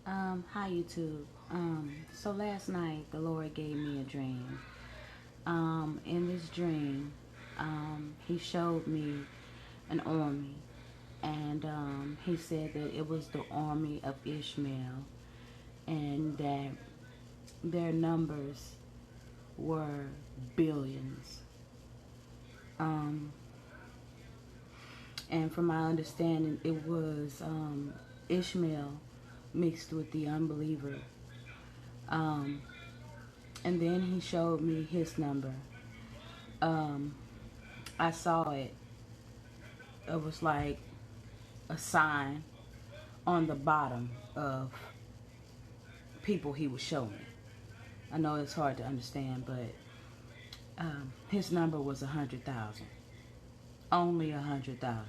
Hi YouTube. So last night the Lord gave me a dream. In this dream, He showed me an army, and He said that it was the army of Ishmael, and that their numbers were billions. Um, and from my understanding, it was Ishmael mixed with the unbeliever. Um, and then He showed me his number. Um, I saw it. It was like a sign on the bottom of people He was showing. I know it's hard to understand, but his number was 100,000. Only 100,000.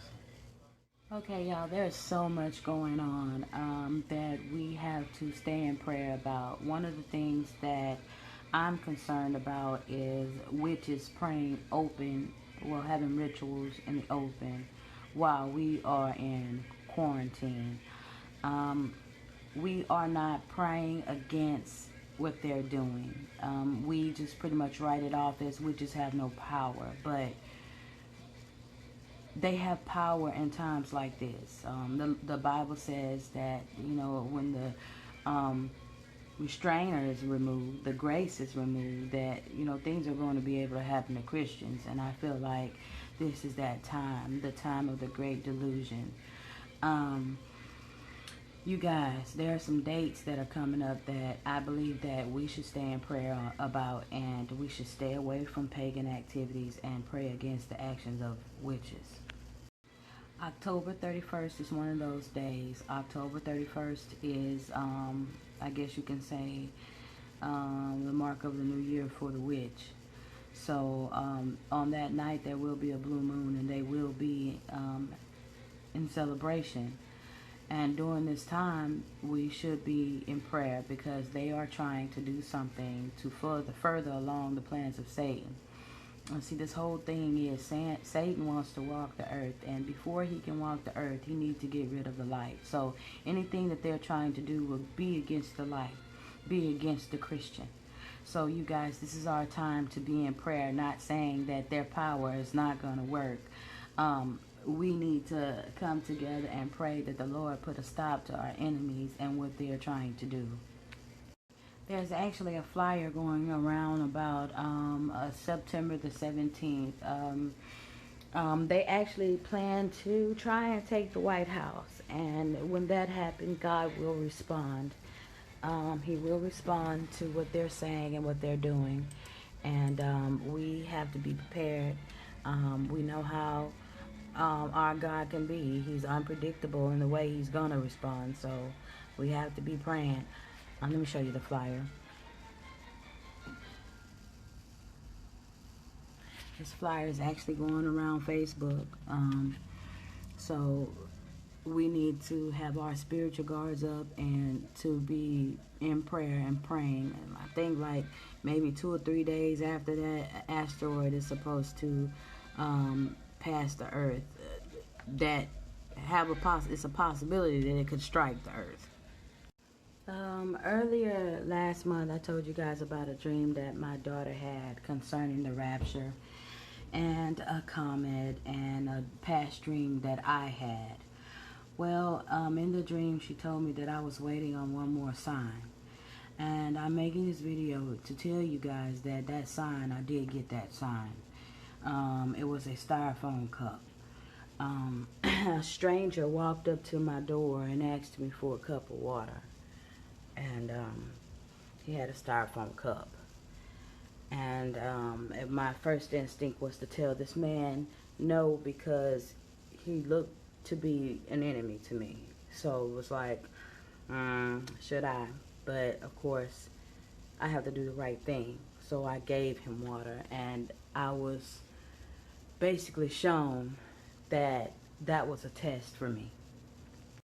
Okay, y'all, there's so much going on that we have to stay in prayer about. One of the things that I'm concerned about is witches praying open, well, having rituals in the open while we are in quarantine. Um, we are not praying against what they're doing. We just pretty much write it off as witches have no power, but they have power in times like this. The Bible says that, when the restrainer is removed, the grace is removed, that, things are going to be able to happen to Christians. And I feel like this is that time, the time of the great delusion. You guys, there are some dates that are coming up that I believe that we should stay in prayer about, and we should stay away from pagan activities and pray against the actions of witches. October 31st is one of those days. October 31st is, I guess you can say, the mark of the new year for the witch. So on that night there will be a blue moon, and they will be in celebration. And during this time, we should be in prayer because they are trying to do something to further along the plans of Satan. See, this whole thing is Satan wants to walk the earth, and before he can walk the earth, he needs to get rid of the light. So anything that they're trying to do will be against the light, be against the Christian. So you guys, this is our time to be in prayer, not saying that their power is not going to work. We need to come together and pray that the Lord put a stop to our enemies and what they are trying to do. There's actually a flyer going around about September the 17th. They actually plan to try and take the White House. And when that happens, God will respond. He will respond to what they're saying and what they're doing. And we have to be prepared. We know how our God can be. He's unpredictable in the way He's going to respond. So we have to be praying. Let me show you the flyer. This flyer is actually going around Facebook. So we need to have our spiritual guards up and to be in prayer and praying. And I think like maybe 2 or 3 days after that asteroid is supposed to pass the earth, that it's a possibility that it could strike the earth. Earlier last month, I told you guys about a dream that my daughter had concerning the rapture, and a comet, and a past dream that I had. Well, in the dream, she told me that I was waiting on one more sign. And I'm making this video to tell you guys that that sign, I did get that sign. It was a styrofoam cup. A stranger walked up to my door and asked me for a cup of water. And he had a styrofoam cup. And my first instinct was to tell this man no, because he looked to be an enemy to me. So it was like, should I? But of course, I have to do the right thing. So I gave him water, and I was basically shown that that was a test for me.